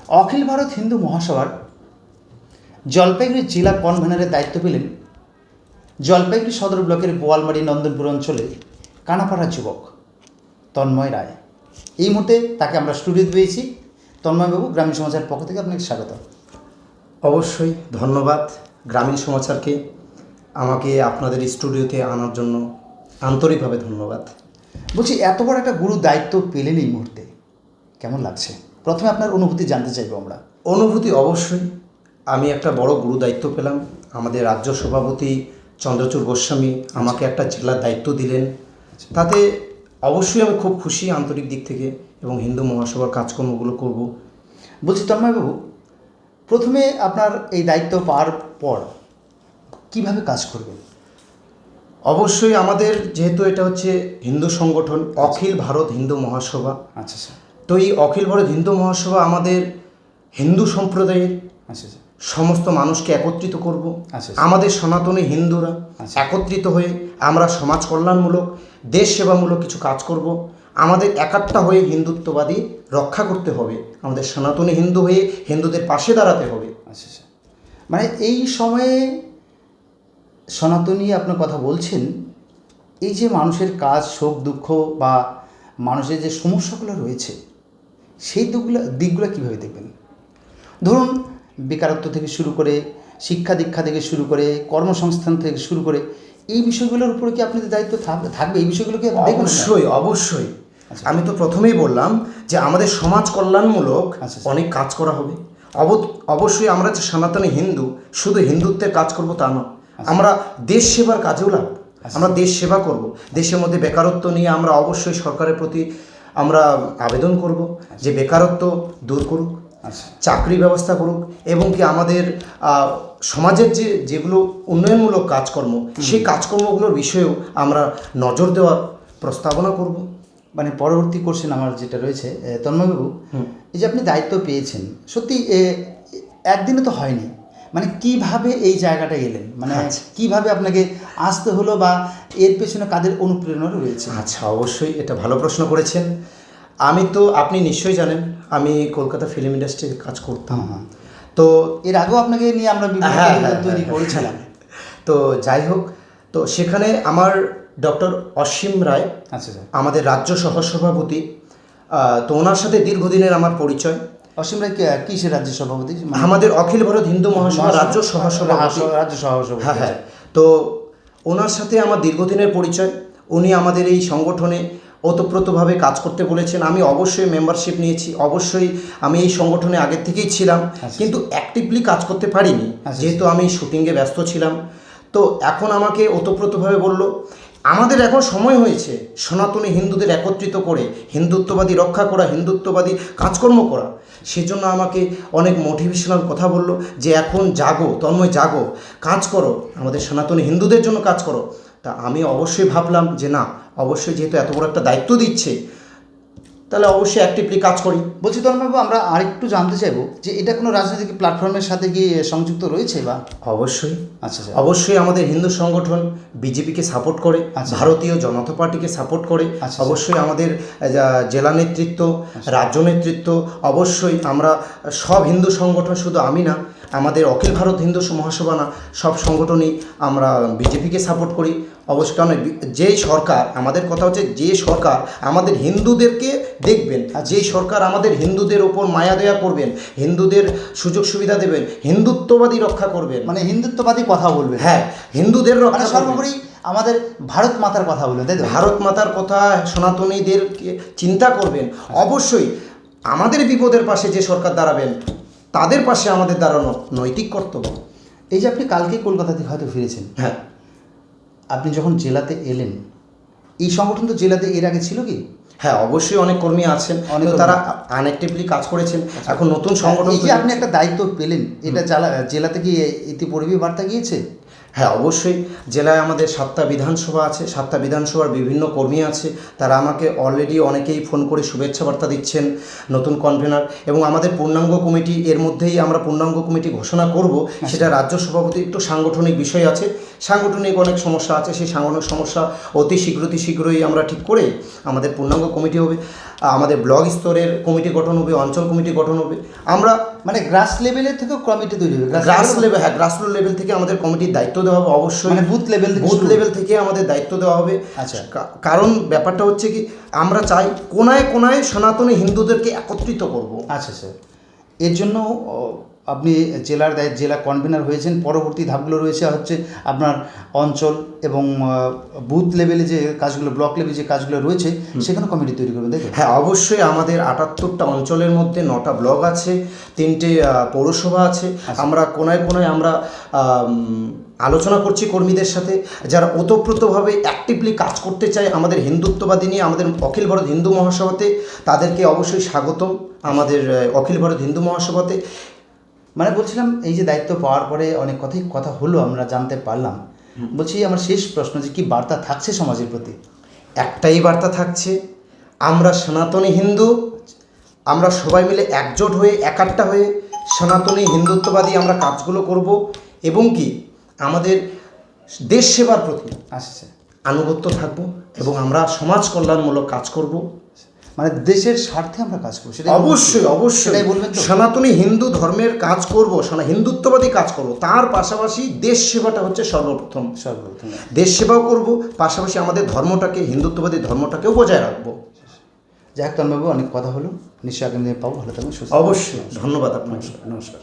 অখিল ভারত হিন্দু মহাসভার জলপাইগুড়ি জেলা কনভেনরের দায়িত্ব পেলেন জলপাইগুড়ি সদর ব্লকের বোয়ালমারি নন্দনপুর অঞ্চলে কানাপাড়া যুবক তন্ময় রায়। এই মুহূর্তে তাকে আমরা স্টুডিওতে পেয়েছি। তন্ময়বাবু, গ্রামীণ সমাচার পক্ষ থেকে আপনাকে স্বাগত। অবশ্যই ধন্যবাদ গ্রামীণ সমাচারকে আমাকে আপনাদের স্টুডিওতে আনার জন্য আন্তরিকভাবে ধন্যবাদ। বলছি, এত বড় একটা গুরু দায়িত্ব পেলেন এই মুহূর্তে, কেমন লাগছে? প্রথমে আপনার অনুভূতি জানতে চাইবো আমরা। অনুভূতি অবশ্যই, আমি একটা বড় গুরু দায়িত্ব পেলাম। আমাদের রাজ্য সভাপতি চন্দ্রচূড় গোস্বামী আমাকে একটা জেলার দায়িত্ব দিলেন, তাতে অবশ্যই আমি খুব খুশি আন্তরিক দিক থেকে, এবং হিন্দু মহাসভার কাজকর্মগুলো করব। বলছি তন্ময়বাবু, প্রথমে আপনার এই দায়িত্ব পাওয়ার পর কিভাবে কাজ করবেন? অবশ্যই আমাদের যেহেতু এটা হচ্ছে হিন্দু সংগঠন অখিল ভারত হিন্দু মহাসভা, আচ্ছা স্যার। তো এই অখিল ভারত হিন্দু মহাসভা আমাদের হিন্দু সম্প্রদায়ের আচ্ছা স্যার। সমস্ত মানুষকে একত্রিত করব। আচ্ছা। আমাদের সনাতনী হিন্দুরা একত্রিত হয়ে আমরা সমাজ কল্যাণমূলক দেশ সেবামূলক কিছু কাজ করব। আমাদের একাত্তা হয়ে হিন্দুত্ববাদী রক্ষা করতে হবে, আমাদের সনাতনী হিন্দু হয়ে হিন্দুদের পাশে দাঁড়াতে হবে। আচ্ছা আচ্ছা। মানে এই সময়ে সনাতনী আপনার কথা বলছেন, এই যে মানুষের কাজ, শোক দুঃখ বা মানুষের যে সমস্যাগুলো রয়েছে সেই দিকগুলো কীভাবে দেখবেন? ধরুন, বেকারত্ব থেকে শুরু করে শিক্ষা দীক্ষা থেকে শুরু করে কর্মসংস্থান থেকে শুরু করে এই বিষয়গুলোর উপরে কি আপনাদের দায়িত্ব থাকবে? এই বিষয়গুলোকে অবশ্যই অবশ্যই। আমি তো প্রথমেই বললাম যে আমাদের সমাজ কল্যাণমূলক অনেক কাজ করা হবে। অবশ্যই আমরা যে সনাতনী হিন্দু, শুধু হিন্দুত্বের কাজ করব তা নয়, আমরা দেশ সেবার কাজেও লাগব। আমরা দেশ সেবা করব। দেশের মধ্যে বেকারত্ব নিয়ে আমরা অবশ্যই সরকারের প্রতি আমরা আবেদন করব যে বেকারত্ব দূর করুক, চাকরি ব্যবস্থা করুক, এবং কি আমাদের সমাজের যেগুলো উন্নয়নমূলক কাজকর্ম সেই কাজকর্মগুলোর বিষয়েও আমরা নজর দেওয়ার প্রস্তাবনা করব। মানে পরবর্তী কোশ্চেন আমার যেটা রয়েছে তন্ময়বাবু, এই যে আপনি দায়িত্ব পেয়েছেন, সত্যি একদিনে তো হয়নি, মানে কিভাবে এই জায়গাটা এলেন, মানে কিভাবে আপনাকে আসতে হলো বা এর পেছনে কাদের অনুপ্রেরণা রয়েছে? আচ্ছা, অবশ্যই এটা ভালো প্রশ্ন করেছেন। আপনি নিশ্চয়ই জানেন আমি কলকাতা ফিল্ম ইন্ডাস্ট্রিতে কাজ করতাম। তো এর আগেও আপনাকে নিয়ে আমরা তৈরি করেছিলাম। তো যাই হোক, তো সেখানে আমার ডক্টর অসীম রায়, আচ্ছা স্যার, আমাদের রাজ্য সহসভাপতি, তো ওনার সাথে দীর্ঘদিনের আমার পরিচয়। অসীম রায় কিসের রাজ্য সভাপতি? আমাদের অখিল ভারত হিন্দু মহাসভা রাজ্য সহসভাপতি। হ্যাঁ হ্যাঁ। তো ওনার সাথে আমার দীর্ঘদিনের পরিচয়। উনি আমাদের এই সংগঠনে ওতপ্রোতভাবে কাজ করতে বলেছেন। আমি অবশ্যই মেম্বারশিপ নিয়েছি, অবশ্যই আমি এই সংগঠনে আগের থেকেই ছিলাম, কিন্তু অ্যাক্টিভলি কাজ করতে পারিনি যেহেতু আমি শুটিংয়ে ব্যস্ত ছিলাম। তো এখন আমাকে ওতপ্রোতভাবে বলল আমাদের এখন সময় হয়েছে সনাতনী হিন্দুদের একত্রিত করে হিন্দুত্ববাদী রক্ষা করা, হিন্দুত্ববাদী কাজকর্ম করা। সেজন্য আমাকে অনেক মোটিভেশনাল কথা বলল যে এখন জাগো তন্ময়, জাগো, কাজ করো, আমাদের সনাতনী হিন্দুদের জন্য কাজ করো। তা আমি অবশ্যই ভাবলাম যে না, অবশ্যই যেহেতু এত বড় একটা দায়িত্ব দিচ্ছে, তাহলে অবশ্যই অ্যাক্টিভলি কাজ করি। বলছি তন্ময়বাবু, আমরা আরেকটু জানতে চাইবো যে এটা কোনো রাজনৈতিক প্ল্যাটফর্মের সাথে কি সংযুক্ত রয়েছে বা? অবশ্যই। আচ্ছা, অবশ্যই আমাদের হিন্দু সংগঠন বিজেপিকে সাপোর্ট করে, ভারতীয় জনতা পার্টিকে সাপোর্ট করে। অবশ্যই আমাদের জেলা নেতৃত্ব, রাজ্য নেতৃত্ব, অবশ্যই আমরা সব হিন্দু সংগঠন, শুধু আমি না, আমাদের অখিল ভারত হিন্দু মহাসভা না, সব সংগঠনই আমরা বিজেপিকে সাপোর্ট করি। অবশ্যই, কারণ যেই সরকার, আমাদের কথা হচ্ছে যে সরকার আমাদের হিন্দুদেরকে দেখবেন, যেই সরকার আমাদের হিন্দুদের ওপর মায়া দয়া করবেন, হিন্দুদের সুযোগ সুবিধা দেবেন, হিন্দুত্ববাদী রক্ষা করবেন, মানে হিন্দুত্ববাদী কথা বলবেন। হ্যাঁ, হিন্দুদের রক্ষা, সর্বোপরি আমাদের ভারত মাতার কথা বলবেন, তাই তো? ভারত মাতার কথা, সনাতনীদেরকে চিন্তা করবেন। অবশ্যই আমাদের বিপদের পাশে যে সরকার দাঁড়াবেন তাদের পাশে আমাদের দাঁড়ানো নৈতিক কর্তব্য। এই যে আপনি কালকে কলকাতা থেকে হয়তো ফিরেছেন, হ্যাঁ, আপনি যখন জেলাতে এলেন, এই সংগঠন তো জেলাতে এর আগে ছিল কি? হ্যাঁ, অবশ্যই অনেক কর্মী আছেন, অনেক তারা আনঅ্যাক্টিভলি কাজ করেছেন। এখন নতুন সংগঠন, এই যে আপনি একটা দায়িত্ব পেলেন, এটা জেলাতে কি ইতিপূর্বে বার্তা গিয়েছে? হ্যাঁ, অবশ্যই। জেলায় আমাদের 7টা বিধানসভা আছে, 7টা বিধানসভার বিভিন্ন কর্মী আছে, তারা আমাকে অলরেডি অনেকেই ফোন করে শুভেচ্ছা বার্তা দিচ্ছেন, নতুন কনভেনার। এবং আমাদের পূর্ণাঙ্গ কমিটি, এর মধ্যেই আমরা পূর্ণাঙ্গ কমিটি ঘোষণা করব। সেটা রাজ্য সভাপতি, একটু সাংগঠনিক বিষয় আছে, সাংগঠনিক অনেক সমস্যা আছে, সেই সাংগঠনিক সমস্যা অতি শীঘ্রই আমরা ঠিক করে আমাদের পূর্ণাঙ্গ কমিটি হবে। আমাদের ব্লক স্তরের কমিটি গঠন হবে, অঞ্চল কমিটি গঠন হবে। আমরা মানে গ্রাস লেভেলের থেকেও কমিটি তৈরি হবে, গ্রাসরুট লেভেল থেকে আমাদের কমিটির দায়িত্ব দেওয়া হবে অবশ্যই। মানে বুথ লেভেল থেকে আমাদের দায়িত্ব দেওয়া হবে। আচ্ছা। কারণ ব্যাপারটা হচ্ছে কি, আমরা চাই কোনায় কোনায় সনাতনী হিন্দুদেরকে একত্রিত করব। আচ্ছা স্যার, এর জন্য আপনি জেলা কনভেনার হয়েছেন। পরবর্তী ধাপগুলো রয়েছে হচ্ছে আপনার অঞ্চল এবং বুথ লেভেলে যে কাজগুলো, ব্লক লেভেলে যে কাজগুলো রয়েছে, সেখানে কমিটি তৈরি করবেন, তাই তো? হ্যাঁ, অবশ্যই। আমাদের 78টা অঞ্চলের মধ্যে 9টা ব্লক আছে, 3টে পৌরসভা আছে। আমরা কোনায় কোনায় আমরা আলোচনা করছি কর্মীদের সাথে, যারা ওতপ্রোতভাবে অ্যাক্টিভলি কাজ করতে চায় আমাদের হিন্দুত্ববাদী নিয়ে আমাদের অখিল ভারত হিন্দু মহাসভাতে, তাদেরকে অবশ্যই স্বাগতম আমাদের অখিল ভারত হিন্দু মহাসভাতে। মানে বলছিলাম, এই যে দায়িত্ব পাওয়ার পরে অনেক কথা হলো, আমরা জানতে পারলাম। বলছি, আমার শেষ প্রশ্ন যে কি বার্তা থাকছে সমাজের প্রতি? একটাই বার্তা থাকছে, আমরা সনাতনী হিন্দু, আমরা সবাই মিলে একজোট হয়ে একাট্টা হয়ে সনাতনী হিন্দুত্ববাদী আমরা কাজগুলো করব, এবং কি আমাদের দেশ সেবার প্রতি আনুগত্য থাকবো, এবং আমরা সমাজ কল্যাণমূলক কাজ করব। মানে দেশের স্বার্থে আমরা কাজ করবো, সেটা অবশ্যই বলবেন তো? সনাতনী হিন্দু ধর্মের কাজ করব, হিন্দুত্ববাদী কাজ করব, তার পাশাপাশি দেশ সেবাটা হচ্ছে সর্বপ্রথম। দেশ সেবাও করব, পাশাপাশি আমাদের ধর্মটাকে, হিন্দুত্ববাদী ধর্মটাকেও বজায় রাখবো। যাই হোক তন্ময়বাবু, অনেক কথা হলো, নিশ্চয়ই আগামী দিনে পাবো। ভালো থাকবেন, সুস্থ। অবশ্যই, ধন্যবাদ আপনাকে। নমস্কার।